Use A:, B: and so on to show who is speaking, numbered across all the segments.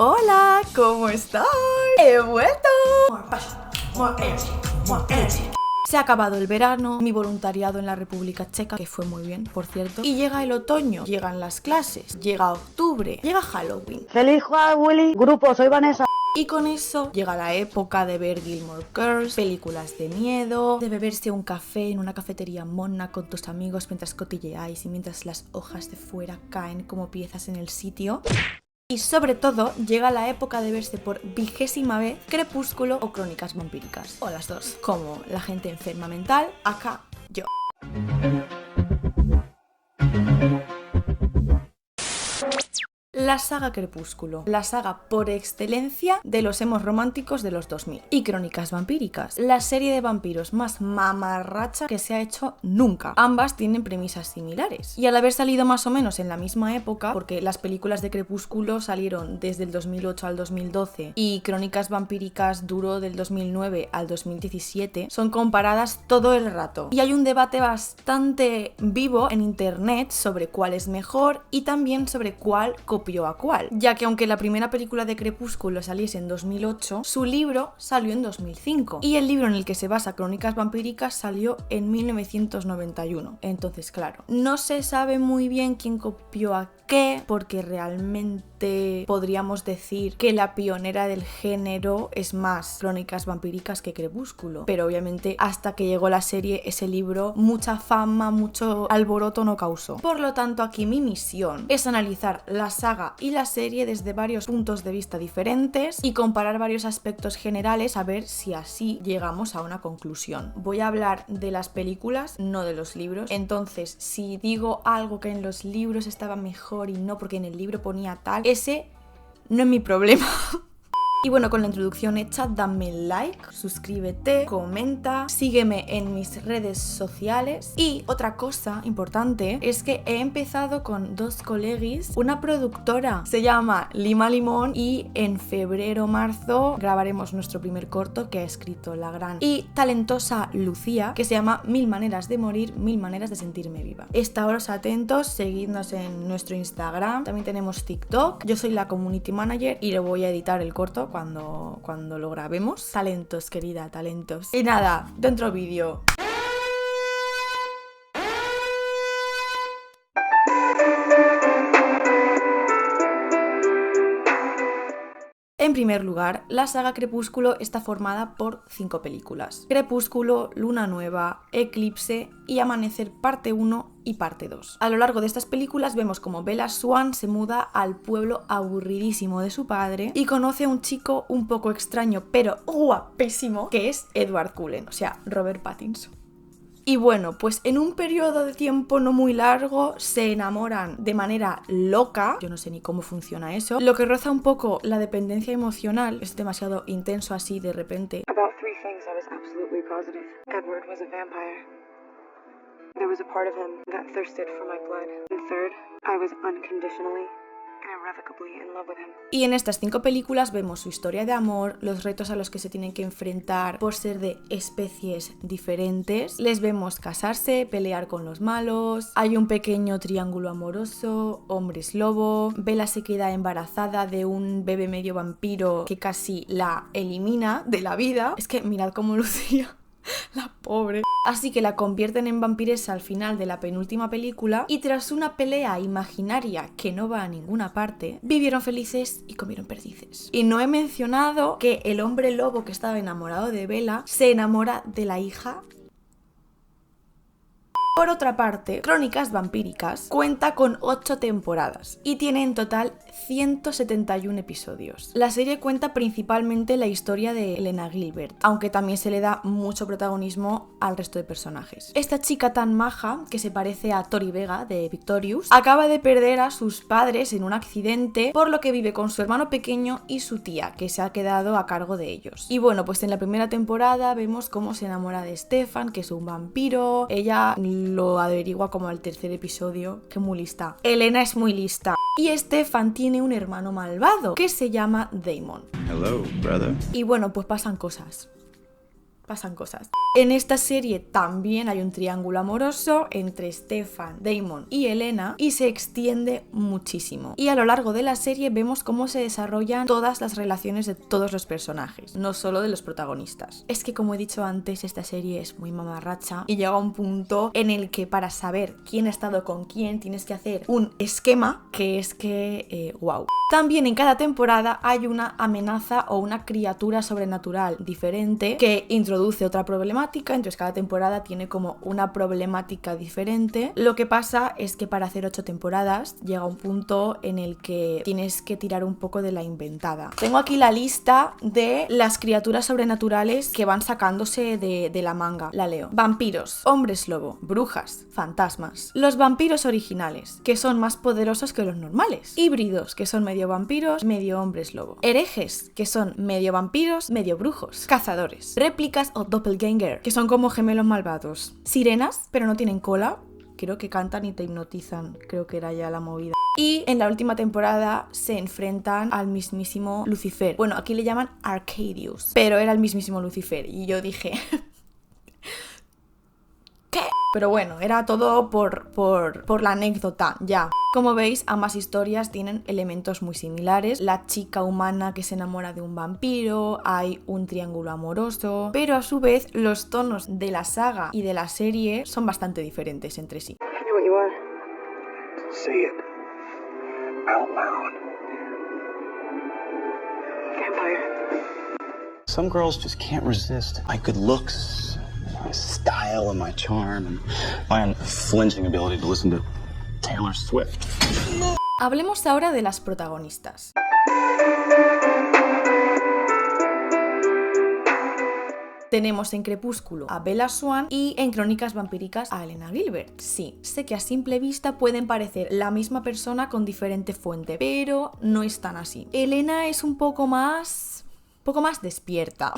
A: Hola, ¿cómo estás? ¡He vuelto! Se ha acabado el verano, mi voluntariado en la República Checa, que fue muy bien, por cierto, y llega el otoño, llegan las clases, llega octubre, llega Halloween.
B: ¡Feliz Halloween! Grupo, soy Vanessa.
A: Y con eso llega la época de ver Gilmore Girls, películas de miedo, de beberse un café en una cafetería mona con tus amigos mientras cotilleáis y mientras las hojas de fuera caen como piezas en el sitio. Y sobre todo llega la época de verse por 20ª vez Crepúsculo o Crónicas Vampíricas, o las dos, como la gente enferma mental, acá yo. La saga Crepúsculo, la saga por excelencia de los emos románticos de los 2000. Y Crónicas Vampíricas, la serie de vampiros más mamarracha que se ha hecho nunca. Ambas tienen premisas similares. Y al haber salido más o menos en la misma época, porque las películas de Crepúsculo salieron desde el 2008 al 2012 y Crónicas Vampíricas duró del 2009 al 2017, son comparadas todo el rato. Y hay un debate bastante vivo en internet sobre cuál es mejor y también sobre cuál copió a cuál, ya que aunque la primera película de Crepúsculo saliese en 2008, su libro salió en 2005 y el libro en el que se basa Crónicas Vampíricas salió en 1991. Entonces, claro, no se sabe muy bien quién copió a qué, porque realmente podríamos decir que la pionera del género es más Crónicas Vampíricas que Crepúsculo, pero obviamente hasta que llegó la serie ese libro mucha fama, mucho alboroto no causó. Por lo tanto, aquí mi misión es analizar la saga y la serie desde varios puntos de vista diferentes y comparar varios aspectos generales a ver si así llegamos a una conclusión. Voy a hablar de las películas, no de los libros. Entonces, si digo algo que en los libros estaba mejor y no porque en el libro ponía tal, ese no es mi problema. Y bueno, con la introducción hecha, dame like, suscríbete, comenta, sígueme en mis redes sociales. Y otra cosa importante es que he empezado con dos coleguis, una productora se llama Lima Limón y en febrero-marzo grabaremos nuestro primer corto que ha escrito la gran y talentosa Lucía, que se llama 1000 maneras de morir, 1000 maneras de sentirme viva. Estaos atentos, seguidnos en nuestro Instagram, también tenemos TikTok, yo soy la community manager y lo voy a editar el corto cuando lo grabemos. Talentos, querida, talentos. Y nada, dentro vídeo. En primer lugar, la saga Crepúsculo está formada por 5 películas. Crepúsculo, Luna Nueva, Eclipse y Amanecer parte 1 y parte 2. A lo largo de estas películas vemos como Bella Swan se muda al pueblo aburridísimo de su padre y conoce a un chico un poco extraño pero guapísimo que es Edward Cullen, o sea, Robert Pattinson. Y bueno, pues en un periodo de tiempo no muy largo se enamoran de manera loca, yo no sé ni cómo funciona eso, lo que roza un poco la dependencia emocional, es demasiado intenso así de repente.
C: About 3 things I was absolutely positive. Edward was a vampire. There was a part of him that thirsted for my blood. And third, I was unconditionally and irrevocably in love with him.
A: Y en estas 5 películas vemos su historia de amor, los retos a los que se tienen que enfrentar por ser de especies diferentes, les vemos casarse, pelear con los malos, hay un pequeño triángulo amoroso, hombres lobo, Bella se queda embarazada de un bebé medio vampiro que casi la elimina de la vida. Es que mirad cómo lucía. La pobre. Así que la convierten en vampiresa al final de la penúltima película y tras una pelea imaginaria que no va a ninguna parte, vivieron felices y comieron perdices. Y no he mencionado que el hombre lobo que estaba enamorado de Bella se enamora de la hija. Por otra parte, Crónicas Vampíricas cuenta con 8 temporadas y tiene en total 171 episodios. La serie cuenta principalmente la historia de Elena Gilbert, aunque también se le da mucho protagonismo al resto de personajes. Esta chica tan maja, que se parece a Tori Vega de Victorious, acaba de perder a sus padres en un accidente, por lo que vive con su hermano pequeño y su tía, que se ha quedado a cargo de ellos. Y bueno, pues en la primera temporada vemos cómo se enamora de Stefan, que es un vampiro. Ella lo averigua como al 3er episodio, que muy lista. Elena es muy lista. Y Stefan tiene un hermano malvado que se llama Damon.
D: Hello, brother.
A: Y bueno, pues pasan cosas. pasan cosas. En esta serie también hay un triángulo amoroso entre Stefan, Damon y Elena y se extiende muchísimo. Y a lo largo de la serie vemos cómo se desarrollan todas las relaciones de todos los personajes, no solo de los protagonistas. Es que como he dicho antes, esta serie es muy mamarracha y llega a un punto en el que para saber quién ha estado con quién tienes que hacer un esquema que es que, wow. También en cada temporada hay una amenaza o una criatura sobrenatural diferente que introduce otra problemática, entonces cada temporada tiene como una problemática diferente. Lo que pasa es que para hacer 8 temporadas llega un punto en el que tienes que tirar un poco de la inventada. Tengo aquí la lista de las criaturas sobrenaturales que van sacándose de la manga. La leo. Vampiros, hombres lobo, brujas, fantasmas. Los vampiros originales, que son más poderosos que los normales. Híbridos, que son medio vampiros, medio hombres lobo. Herejes, que son medio vampiros, medio brujos. Cazadores. Réplicas o doppelganger, que son como gemelos malvados. Sirenas, pero no tienen cola. Creo que cantan y te hipnotizan. Creo que era ya la movida. Y en la última temporada se enfrentan al mismísimo Lucifer. Bueno, aquí le llaman Arcadius, pero era el mismísimo Lucifer. Y yo dije... ¿qué? Pero bueno, era todo por la anécdota, ya. Como veis, ambas historias tienen elementos muy similares. La chica humana que se enamora de un vampiro, hay un triángulo amoroso, pero a su vez los tonos de la saga y de la serie son bastante diferentes entre sí.
C: I know what you want.
D: Say it out loud.
C: Vampire.
D: Some girls just can't resist my good looks, my style, and my charm, and my unflinching ability to listen to Taylor Swift.
A: Hablemos ahora de las protagonistas. Tenemos en Crepúsculo a Bella Swan y en Crónicas Vampíricas a Elena Gilbert. Sí, sé que a simple vista pueden parecer la misma persona con diferente fuente, pero no es tan así. Elena es un poco más despierta.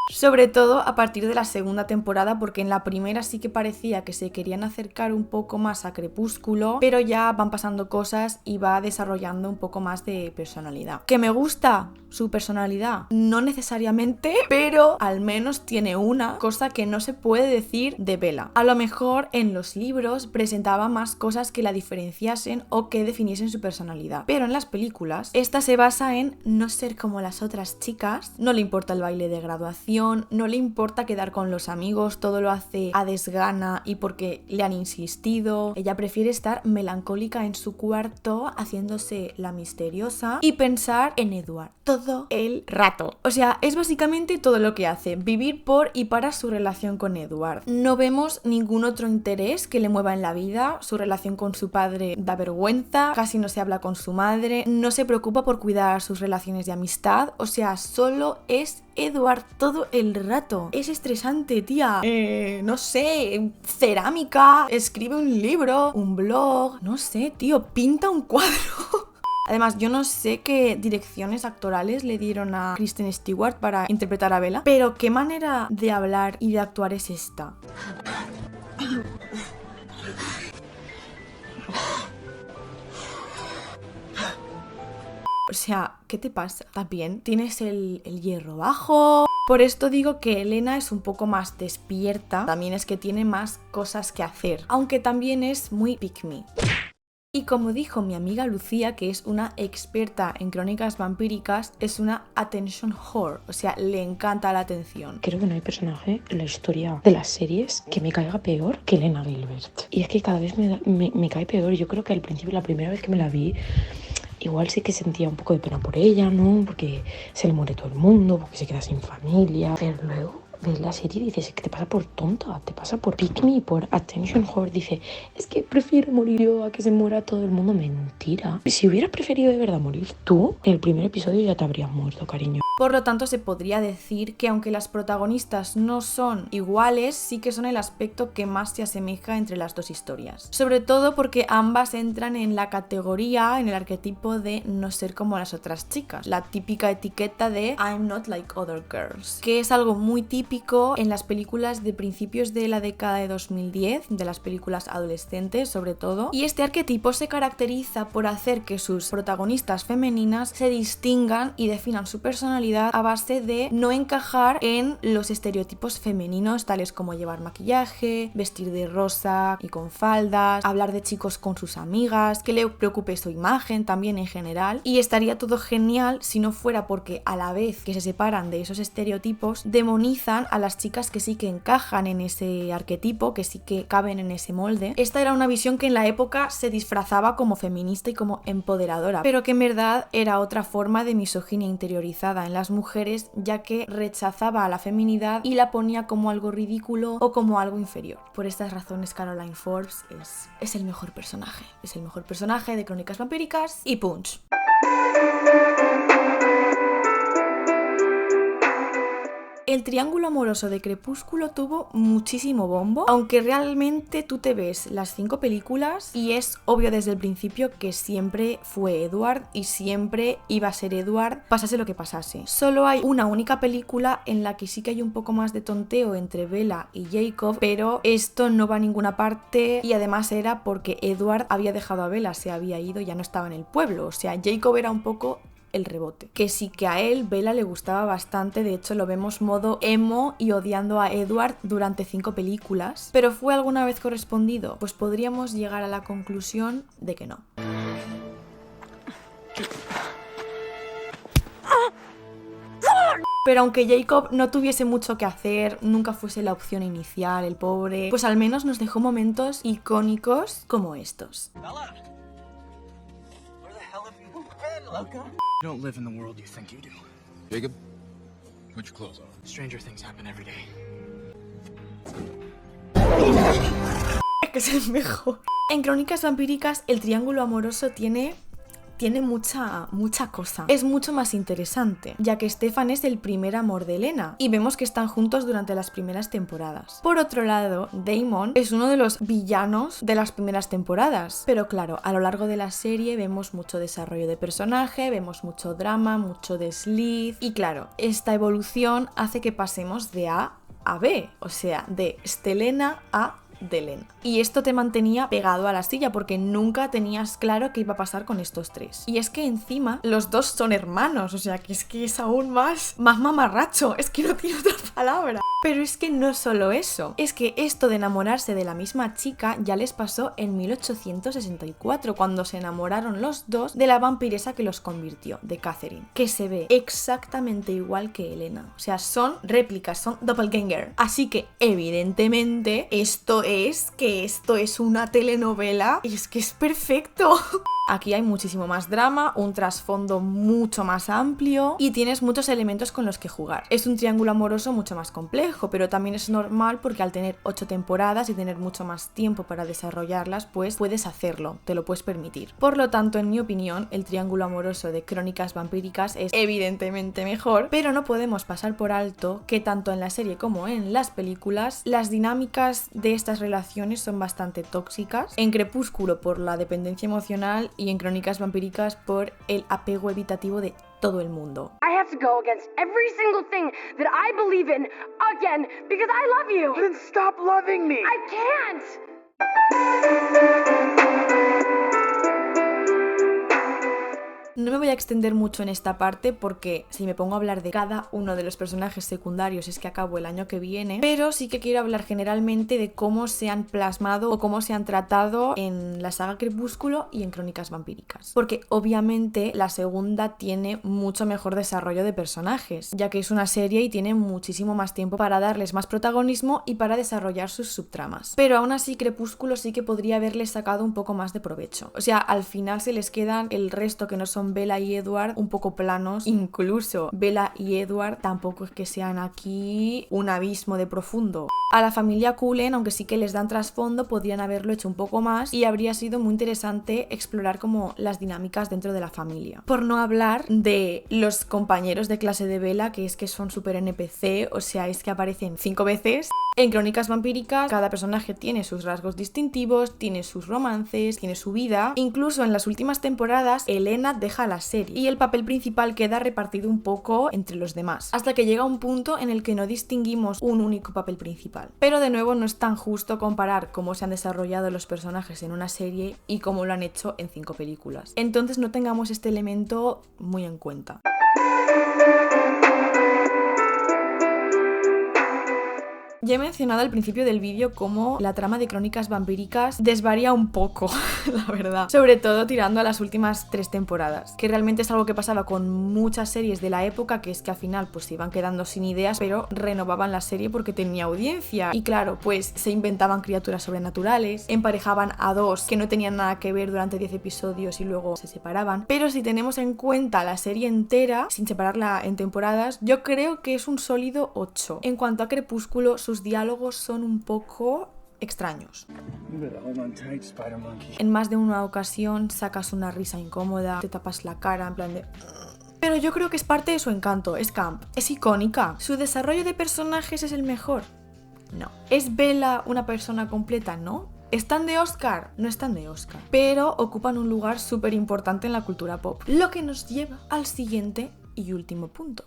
A: Sobre todo a partir de la segunda temporada, porque en la primera sí que parecía que se querían acercar un poco más a Crepúsculo, pero ya van pasando cosas y va desarrollando un poco más de personalidad. ¿Que me gusta su personalidad? No necesariamente, pero al menos tiene una cosa que no se puede decir de Bella. A lo mejor en los libros presentaba más cosas que la diferenciasen o que definiesen su personalidad, pero en las películas esta se basa en no ser como las otras chicas, no le importa el baile de graduación, no le importa quedar con los amigos, todo lo hace a desgana y porque le han insistido. Ella prefiere estar melancólica en su cuarto haciéndose la misteriosa y pensar en Edward todo el rato. O sea, es básicamente todo lo que hace, vivir por y para su relación con Edward. No vemos ningún otro interés que le mueva en la vida. Su relación con su padre da vergüenza, casi no se habla con su madre, no se preocupa por cuidar sus relaciones de amistad. O sea, solo es Edward todo el rato. Es estresante, tía. No sé, cerámica, escribe un libro, un blog, no sé, tío, pinta un cuadro. Además, yo no sé qué direcciones actorales le dieron a Kristen Stewart para interpretar a Bella, pero qué manera de hablar y de actuar es esta. O sea, ¿qué te pasa? También tienes el hierro bajo. Por esto digo que Elena es un poco más despierta. También es que tiene más cosas que hacer. Aunque también es muy pick me. Y como dijo mi amiga Lucía, que es una experta en crónicas vampíricas, es una attention whore. O sea, le encanta la atención.
E: Creo que no hay personaje en la historia de las series que me caiga peor que Elena Gilbert. Y es que cada vez me cae peor. Yo creo que al principio, la primera vez que me la vi, igual sí que sentía un poco de pena por ella, ¿no? Porque se le muere todo el mundo, porque se queda sin familia. Pero luego ves la serie y dices, ¿qué te pasa por tonta? Te pasa por pick me, por attention whore. Dice, es que prefiero morir yo a que se muera todo el mundo. Mentira. Si hubieras preferido de verdad morir tú, en el primer episodio ya te habrías muerto, cariño.
A: Por lo tanto, se podría decir que aunque las protagonistas no son iguales, sí que son el aspecto que más se asemeja entre las dos historias. Sobre todo porque ambas entran en la categoría, en el arquetipo de no ser como las otras chicas. La típica etiqueta de I'm not like other girls, que es algo muy típico típico en las películas de principios de la década de 2010, de las películas adolescentes sobre todo, y este arquetipo se caracteriza por hacer que sus protagonistas femeninas se distingan y definan su personalidad a base de no encajar en los estereotipos femeninos, tales como llevar maquillaje, vestir de rosa y con faldas, hablar de chicos con sus amigas, que le preocupe su imagen también en general, y estaría todo genial si no fuera porque a la vez que se separan de esos estereotipos, demonizan a las chicas que sí que encajan en ese arquetipo, que sí que caben en ese molde. Esta era una visión que en la época se disfrazaba como feminista y como empoderadora, pero que en verdad era otra forma de misoginia interiorizada en las mujeres, ya que rechazaba a la feminidad y la ponía como algo ridículo o como algo inferior. Por estas razones Caroline Forbes es el mejor personaje. Es el mejor personaje de Crónicas Vampíricas y punch. El triángulo amoroso de Crepúsculo tuvo muchísimo bombo, aunque realmente tú te ves las 5 películas y es obvio desde el principio que siempre fue Edward y siempre iba a ser Edward, pasase lo que pasase. Solo hay una única película en la que sí que hay un poco más de tonteo entre Bella y Jacob, pero esto no va a ninguna parte y además era porque Edward había dejado a Bella, se había ido, ya no estaba en el pueblo, o sea, Jacob era un poco el rebote. Que sí que a él Bella le gustaba bastante, de hecho lo vemos modo emo y odiando a Edward durante 5 películas, pero ¿fue alguna vez correspondido? Pues podríamos llegar a la conclusión de que no. Pero aunque Jacob no tuviese mucho que hacer, nunca fuese la opción inicial, el pobre, pues al menos nos dejó momentos icónicos como estos.
D: Bella! Where the hell have you been, loca?
F: You don't live in the world you think you do.
G: Jacob, put your clothes on.
F: Stranger things happen every day.
A: Es que es el mejor. En Crónicas Vampíricas el triángulo amoroso tiene mucha cosa. Es mucho más interesante, ya que Stefan es el primer amor de Elena y vemos que están juntos durante las primeras temporadas. Por otro lado, Damon es uno de los villanos de las primeras temporadas, pero claro, a lo largo de la serie vemos mucho desarrollo de personaje, vemos mucho drama, mucho desliz y claro, esta evolución hace que pasemos de A a B, o sea, de Stelena a Delena. Y esto te mantenía pegado a la silla porque nunca tenías claro qué iba a pasar con estos tres. Y es que encima los dos son hermanos, o sea que es aún más mamarracho, es que no tiene otra palabra. Pero es que no solo eso, es que esto de enamorarse de la misma chica ya les pasó en 1864, cuando se enamoraron los dos de la vampiresa que los convirtió, de Catherine, que se ve exactamente igual que Elena. O sea, son réplicas, son doppelganger. Así que evidentemente esto es una telenovela y es que es perfecto. Aquí hay muchísimo más drama, un trasfondo mucho más amplio y tienes muchos elementos con los que jugar. Es un triángulo amoroso mucho más complejo, pero también es normal porque al tener 8 temporadas y tener mucho más tiempo para desarrollarlas, pues puedes hacerlo, te lo puedes permitir. Por lo tanto, en mi opinión, el triángulo amoroso de Crónicas Vampíricas es evidentemente mejor, pero no podemos pasar por alto que tanto en la serie como en las películas, las dinámicas de estas relaciones son bastante tóxicas. En Crepúsculo por la dependencia emocional y en Crónicas Vampíricas por el apego evitativo de todo el mundo.
H: I have to go against every single thing that I believe in again because I love you.
F: Then stop loving me!
H: I can't!
A: No me voy a extender mucho en esta parte porque si me pongo a hablar de cada uno de los personajes secundarios es que acabo el año que viene, pero sí que quiero hablar generalmente de cómo se han plasmado o cómo se han tratado en la saga Crepúsculo y en Crónicas Vampíricas. Porque obviamente la segunda tiene mucho mejor desarrollo de personajes, ya que es una serie y tiene muchísimo más tiempo para darles más protagonismo y para desarrollar sus subtramas. Pero aún así Crepúsculo sí que podría haberles sacado un poco más de provecho. O sea, al final se les quedan el resto que no son Bella y Edward un poco planos, incluso Bella y Edward tampoco es que sean aquí un abismo de profundo. A la familia Cullen, aunque sí que les dan trasfondo, podrían haberlo hecho un poco más y habría sido muy interesante explorar como las dinámicas dentro de la familia. Por no hablar de los compañeros de clase de Bella, que es que son súper NPC, o sea, es que aparecen 5 veces. En Crónicas Vampíricas, cada personaje tiene sus rasgos distintivos, tiene sus romances, tiene su vida. Incluso en las últimas temporadas, Elena deja deja la serie y el papel principal queda repartido un poco entre los demás, hasta que llega un punto en el que no distinguimos un único papel principal. Pero de nuevo no es tan justo comparar cómo se han desarrollado los personajes en una serie y cómo lo han hecho en 5 películas. Entonces no tengamos este elemento muy en cuenta. Ya he mencionado al principio del vídeo cómo la trama de Crónicas Vampíricas desvaría un poco, la verdad. Sobre todo tirando a las últimas 3 temporadas, que realmente es algo que pasaba con muchas series de la época, que es que al final pues se iban quedando sin ideas, pero renovaban la serie porque tenía audiencia. Y claro, pues se inventaban criaturas sobrenaturales, emparejaban a 2 que no tenían nada que ver durante 10 episodios y luego se separaban. Pero si tenemos en cuenta la serie entera, sin separarla en temporadas, yo creo que es un sólido 8. En cuanto a Crepúsculo, sus diálogos son un poco extraños. En más de una ocasión sacas una risa incómoda, te tapas la cara en plan de... Pero yo creo que es parte de su encanto, es camp, es icónica. ¿Su desarrollo de personajes es el mejor? No. ¿Es Bella una persona completa? No. ¿Están de Oscar? No están de Oscar, pero ocupan un lugar súper importante en la cultura pop. Lo que nos lleva al siguiente y último punto.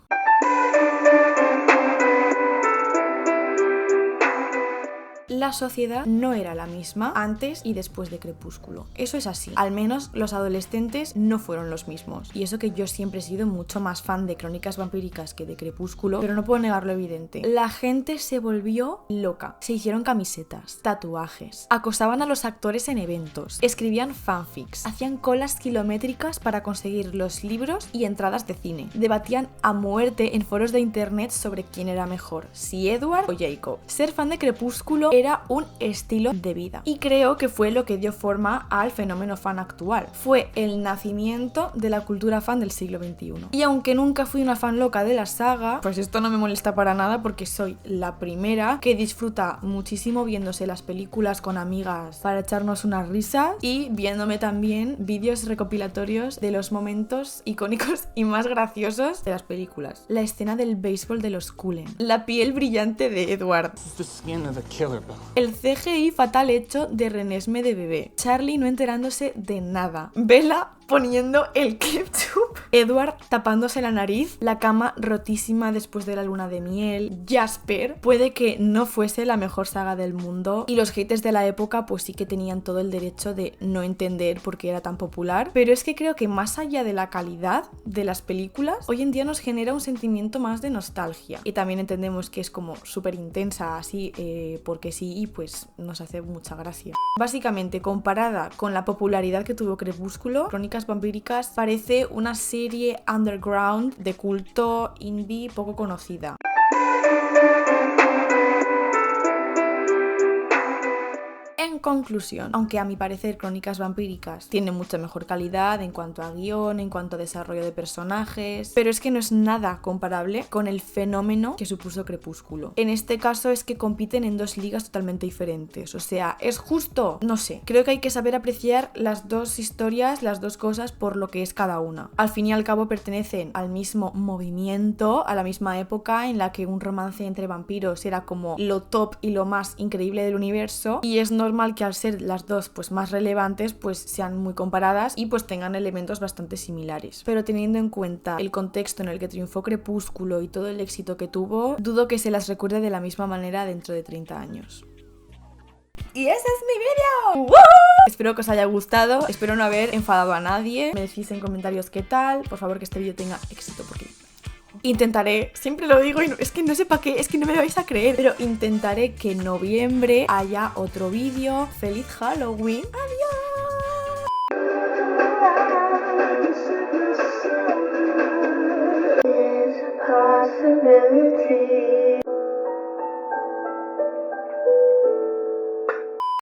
A: La sociedad no era la misma antes y después de Crepúsculo. Eso es así. Al menos los adolescentes no fueron los mismos. Y eso que yo siempre he sido mucho más fan de Crónicas Vampíricas que de Crepúsculo, pero no puedo negar lo evidente. La gente se volvió loca. Se hicieron camisetas, tatuajes, acosaban a los actores en eventos, escribían fanfics, hacían colas kilométricas para conseguir los libros y entradas de cine. Debatían a muerte en foros de internet sobre quién era mejor, si Edward o Jacob. Ser fan de Crepúsculo era un estilo de vida y creo que fue lo que dio forma al fenómeno fan actual. Fue el nacimiento de la cultura fan del siglo XXI. Y aunque nunca fui una fan loca de la saga, pues esto no me molesta para nada porque soy la primera que disfruta muchísimo viéndose las películas con amigas para echarnos unas risas y viéndome también vídeos recopilatorios de los momentos icónicos y más graciosos de las películas. La escena del béisbol de los Cullen, la piel brillante de Edward, el CGI fatal hecho de Renesmee de bebé, Charlie no enterándose de nada, Bella poniendo el ketchup, Edward tapándose la nariz, la cama rotísima después de la luna de miel, Jasper. Puede que no fuese la mejor saga del mundo y los haters de la época pues sí que tenían todo el derecho de no entender por qué era tan popular, pero es que creo que más allá de la calidad de las películas, hoy en día nos genera un sentimiento más de nostalgia y también entendemos que es como súper intensa así porque sí y pues nos hace mucha gracia. Básicamente, comparada con la popularidad que tuvo Crepúsculo, Crónicas Vampíricas parece una serie underground de culto indie poco conocida. En conclusión, aunque a mi parecer Crónicas Vampíricas tiene mucha mejor calidad en cuanto a guión, en cuanto a desarrollo de personajes, pero es que no es nada comparable con el fenómeno que supuso Crepúsculo. En este caso es que compiten en 2 ligas totalmente diferentes, o sea, ¿es justo? No sé, creo que hay que saber apreciar las 2 historias, las 2 cosas por lo que es cada una. Al fin y al cabo pertenecen al mismo movimiento, a la misma época en la que un romance entre vampiros era como lo top y lo más increíble del universo, y es normal que al ser las 2 pues más relevantes pues sean muy comparadas y pues tengan elementos bastante similares, pero teniendo en cuenta el contexto en el que triunfó Crepúsculo y todo el éxito que tuvo, dudo que se las recuerde de la misma manera dentro de 30 años. Y ese es mi vídeo. ¡Woo! Espero que os haya gustado, espero no haber enfadado a nadie. Me decís en comentarios qué tal, por favor que este vídeo tenga éxito porque intentaré, siempre lo digo y es que no sé para qué, es que no me vais a creer, pero intentaré que en noviembre haya otro vídeo. ¡Feliz Halloween! ¡Adiós!